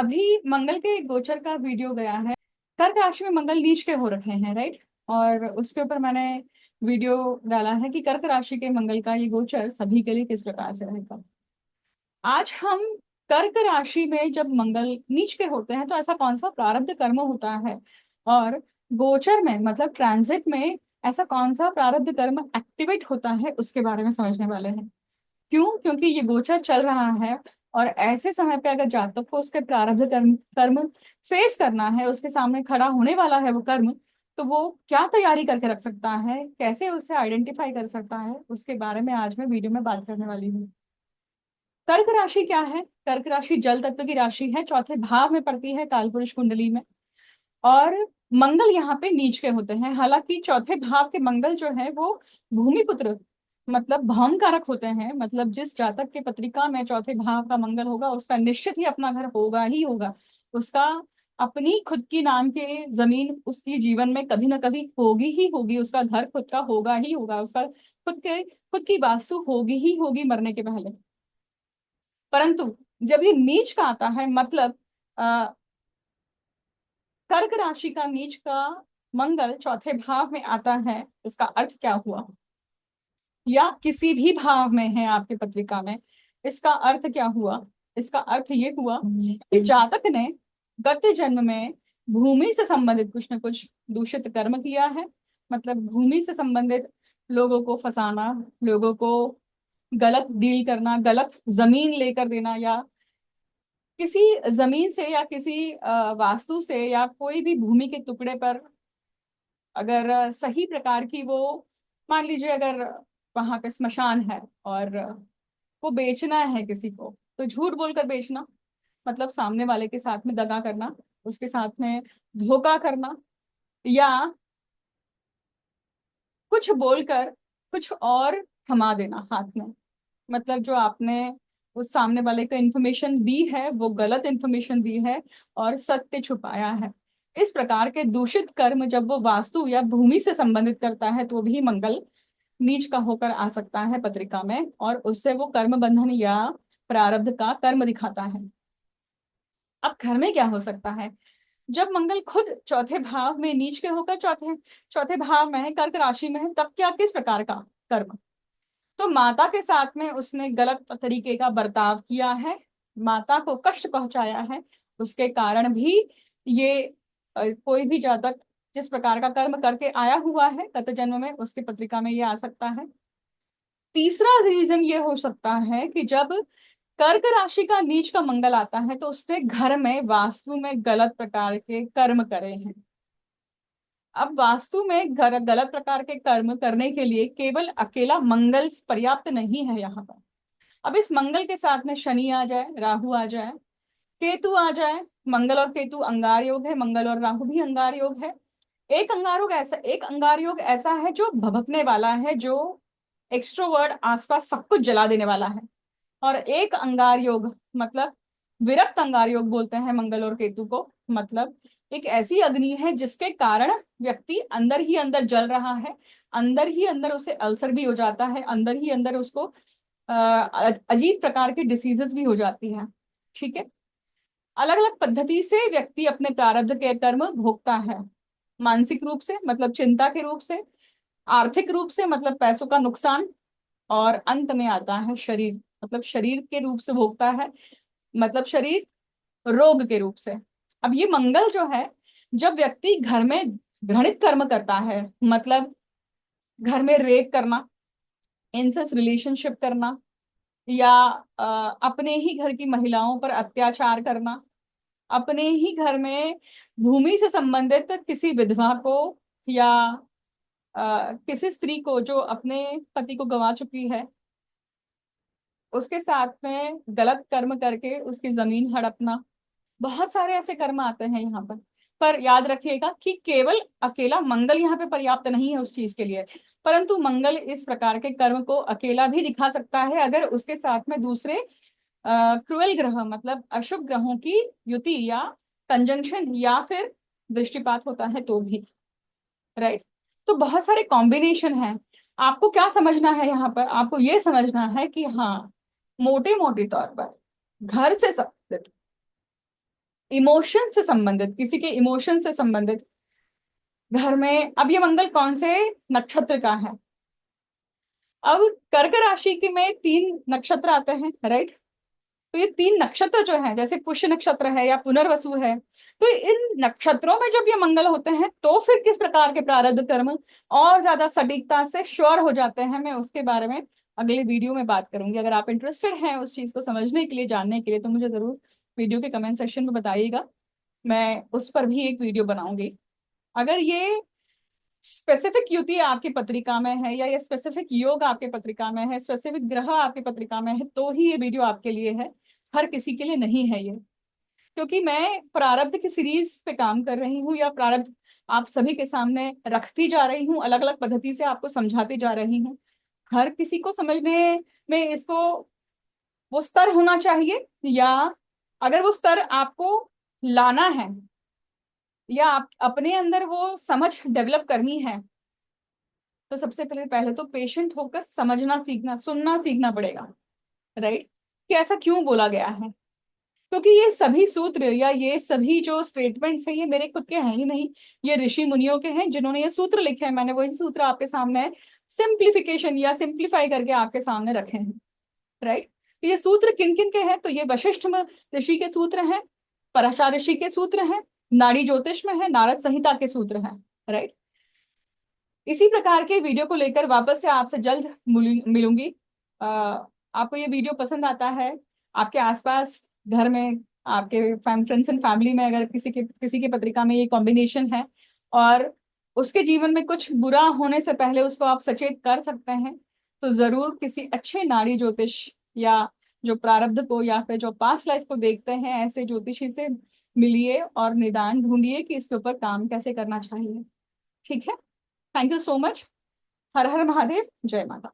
अभी मंगल के गोचर का वीडियो गया है। कर्क राशि में मंगल नीच के हो रखे हैं, राइट। और उसके ऊपर मैंने वीडियो डाला है कि कर्क राशि के मंगल का ये गोचर सभी के लिए किस प्रकार से रहेगा। आज हम कर्क राशि में जब मंगल नीच के होते हैं तो ऐसा कौन सा प्रारब्ध कर्म होता है, और गोचर में मतलब ट्रांजिट में ऐसा कौन सा प्रारब्ध कर्म एक्टिवेट होता है उसके बारे में समझने वाले हैं। क्यों? क्योंकि ये गोचर चल रहा है, और ऐसे समय पे अगर जातक को उसके प्रारब्ध कर्म कर्म फेस करना है, उसके सामने खड़ा होने वाला है वो कर्म, तो वो क्या तैयारी करके रख सकता है, कैसे उसे आइडेंटिफाई कर सकता है, उसके बारे में आज मैं वीडियो में बात करने वाली हूँ। कर्क राशि क्या है? कर्क राशि जल तत्व की राशि है, चौथे भाव में पड़ती है कालपुरुष कुंडली में। और मंगल यहाँ पे नीच के होते हैं। हालांकि चौथे भाव के मंगल जो है वो भूमि पुत्र मतलब भवन कारक होते हैं। मतलब जिस जातक के पत्रिका में चौथे भाव का मंगल होगा उसका निश्चित ही अपना घर होगा ही होगा। उसका अपनी खुद की नाम के जमीन उसकी जीवन में कभी ना कभी होगी ही होगी। उसका घर खुद का होगा ही होगा। उसका खुद की वास्तु होगी ही होगी मरने के पहले। परंतु जब ये नीच का आता है, मतलब कर्क राशि का नीच का मंगल चौथे भाव में आता है, इसका अर्थ क्या हुआ? या किसी भी भाव में है आपके पत्रिका में, इसका अर्थ क्या हुआ? इसका अर्थ ये हुआ कि जातक ने गत जन्म में भूमि से संबंधित कुछ न कुछ दूषित कर्म किया है। मतलब भूमि से संबंधित लोगों को फंसाना, लोगों को गलत डील करना, गलत जमीन लेकर देना, या किसी जमीन से या किसी वास्तु से या कोई भी भूमि के टुकड़े पर अगर सही प्रकार की वो, मान लीजिए अगर वहां पे स्मशान है और वो बेचना है किसी को, तो झूठ बोलकर बेचना, मतलब सामने वाले के साथ में दगा करना, उसके साथ में धोखा करना, या कुछ बोलकर कुछ और थमा देना हाथ में। मतलब जो आपने उस सामने वाले को इन्फॉर्मेशन दी है वो गलत इन्फॉर्मेशन दी है और सत्य छुपाया है। इस प्रकार के दूषित कर्म जब वो वास्तु या भूमि से संबंधित करता है तो भी मंगल नीच का होकर आ सकता है पत्रिका में, और उससे वो कर्म बंधन या प्रारब्ध का कर्म दिखाता है। अब घर में क्या हो सकता है? जब मंगल खुद चौथे भाव में नीच के होकर चौथे चौथे भाव में है, कर्क राशि में है, तब क्या किस प्रकार का कर्म? तो माता के साथ में उसने गलत तरीके का बर्ताव किया है, माता को कष्ट पहुंचाया है। उसके कारण भी ये कोई भी जातक जिस प्रकार का कर्म करके आया हुआ है गत जन्म में, उसकी पत्रिका में ये आ सकता है। तीसरा रीजन ये हो सकता है कि जब कर्क राशि का नीच का मंगल आता है तो उसने घर में वास्तु में गलत प्रकार के कर्म करे हैं। अब वास्तु में गलत प्रकार के कर्म करने के लिए केवल अकेला मंगल पर्याप्त नहीं है यहाँ पर। अब इस मंगल के साथ में शनि आ जाए, राहु आ जाए, केतु आ जाए। मंगल और केतु अंगार योग है, मंगल और राहु भी अंगार योग है। एक अंगार योग ऐसा है जो भभकने वाला है, जो एक्सट्रोवर्ट आसपास सब कुछ जला देने वाला है। और एक अंगार योग मतलब विरक्त अंगार योग बोलते हैं मंगल और केतु को। मतलब एक ऐसी अग्नि है जिसके कारण व्यक्ति अंदर ही अंदर जल रहा है, अंदर ही अंदर उसे अल्सर भी हो जाता है, अंदर ही अंदर उसको अजीब प्रकार की डिसीजेस भी हो जाती है। ठीक है। अलग अलग पद्धति से व्यक्ति अपने प्रारब्ध के कर्म भोगता है। मानसिक रूप से मतलब चिंता के रूप से, आर्थिक रूप से मतलब पैसों का नुकसान, और अंत में आता है शरीर, मतलब शरीर के रूप से भोगता है, मतलब शरीर रोग के रूप से। अब ये मंगल जो है, जब व्यक्ति घर में घृणित कर्म करता है, मतलब घर में रेप करना, इंसेस्ट रिलेशनशिप करना, या अपने ही घर की महिलाओं पर अत्याचार करना, अपने ही घर में भूमि से संबंधित किसी विधवा को, या किसी स्त्री को जो अपने पति को गंवा चुकी है उसके साथ में गलत कर्म करके उसकी जमीन हड़पना, बहुत सारे ऐसे कर्म आते हैं यहाँ पर याद रखिएगा कि केवल अकेला मंगल यहाँ पे पर्याप्त नहीं है उस चीज के लिए। परंतु मंगल इस प्रकार के कर्म को अकेला भी दिखा सकता है अगर उसके साथ में दूसरे क्रुएल ग्रह मतलब अशुभ ग्रहों की युति या कंजंक्शन या फिर दृष्टिपात होता है तो भी, राइट। तो बहुत सारे कॉम्बिनेशन हैं। आपको क्या समझना है यहाँ पर? आपको ये समझना है कि हाँ, मोटे मोटे तौर पर घर से संबंधित इमोशन से संबंधित, किसी के इमोशन से संबंधित घर में, अब ये मंगल कौन से नक्षत्र का है? अब कर्क राशि के में 3 नक्षत्र आते हैं, राइट? तो ये 3 नक्षत्र जो है, जैसे पुष्य नक्षत्र है या पुनर्वसु है, तो इन नक्षत्रों में जब ये मंगल होते हैं तो फिर किस प्रकार के प्रारब्ध कर्म और ज्यादा सटीकता से श्योर हो जाते हैं, मैं उसके बारे में अगले वीडियो में बात करूंगी। अगर आप इंटरेस्टेड हैं उस चीज को समझने के लिए, जानने के लिए, तो मुझे जरूर वीडियो के कमेंट सेक्शन में बताइएगा, मैं उस पर भी एक वीडियो बनाऊंगी। अगर ये स्पेसिफिक युति आपकी पत्रिका में है या ये स्पेसिफिक योग आपके पत्रिका में है, स्पेसिफिक ग्रह आपकी पत्रिका में है, तो ही ये वीडियो आपके लिए है, हर किसी के लिए नहीं है ये। क्योंकि मैं प्रारब्ध की सीरीज पे काम कर रही हूँ, या प्रारब्ध आप सभी के सामने रखती जा रही हूँ, अलग अलग पद्धति से आपको समझाती जा रही हूँ। हर किसी को समझने में इसको वो स्तर होना चाहिए, या अगर वो स्तर आपको लाना है या आप अपने अंदर वो समझ डेवलप करनी है, तो सबसे पहले पहले तो पेशेंट होकर समझना सीखना, सुनना सीखना पड़ेगा, राइट? कि ऐसा क्यों बोला गया है। क्योंकि ये सभी सूत्र या ये सभी जो स्टेटमेंट्स हैं, ये मेरे खुद के हैं ही नहीं, ये ऋषि मुनियों के हैं जिन्होंने ये सूत्र लिखे हैं। मैंने वही सूत्र आपके सामने सिंप्लीफिकेशन या सिंप्लीफाई करके आपके सामने रखे हैं, राइट? तो ये सूत्र किन किन के हैं? तो ये वशिष्ठ ऋषि के सूत्र हैं, पराशर ऋषि के सूत्र हैं, नाड़ी ज्योतिष में है, नारद संहिता के सूत्र हैं, राइट? इसी प्रकार के वीडियो को लेकर वापस से आपसे जल्द मिलूंगी। आपको ये वीडियो पसंद आता है, आपके आसपास घर में, आपके फ्रेंड्स एंड फैमिली में अगर किसी की पत्रिका में ये कॉम्बिनेशन है और उसके जीवन में कुछ बुरा होने से पहले उसको आप सचेत कर सकते हैं, तो जरूर किसी अच्छे नाड़ी ज्योतिष या जो प्रारब्ध को या फिर जो पास्ट लाइफ को देखते हैं ऐसे ज्योतिषी से मिलिए और निदान ढूंढिए कि इसके ऊपर काम कैसे करना चाहिए। ठीक है? Thank you so much. हर हर महादेव, जय माता।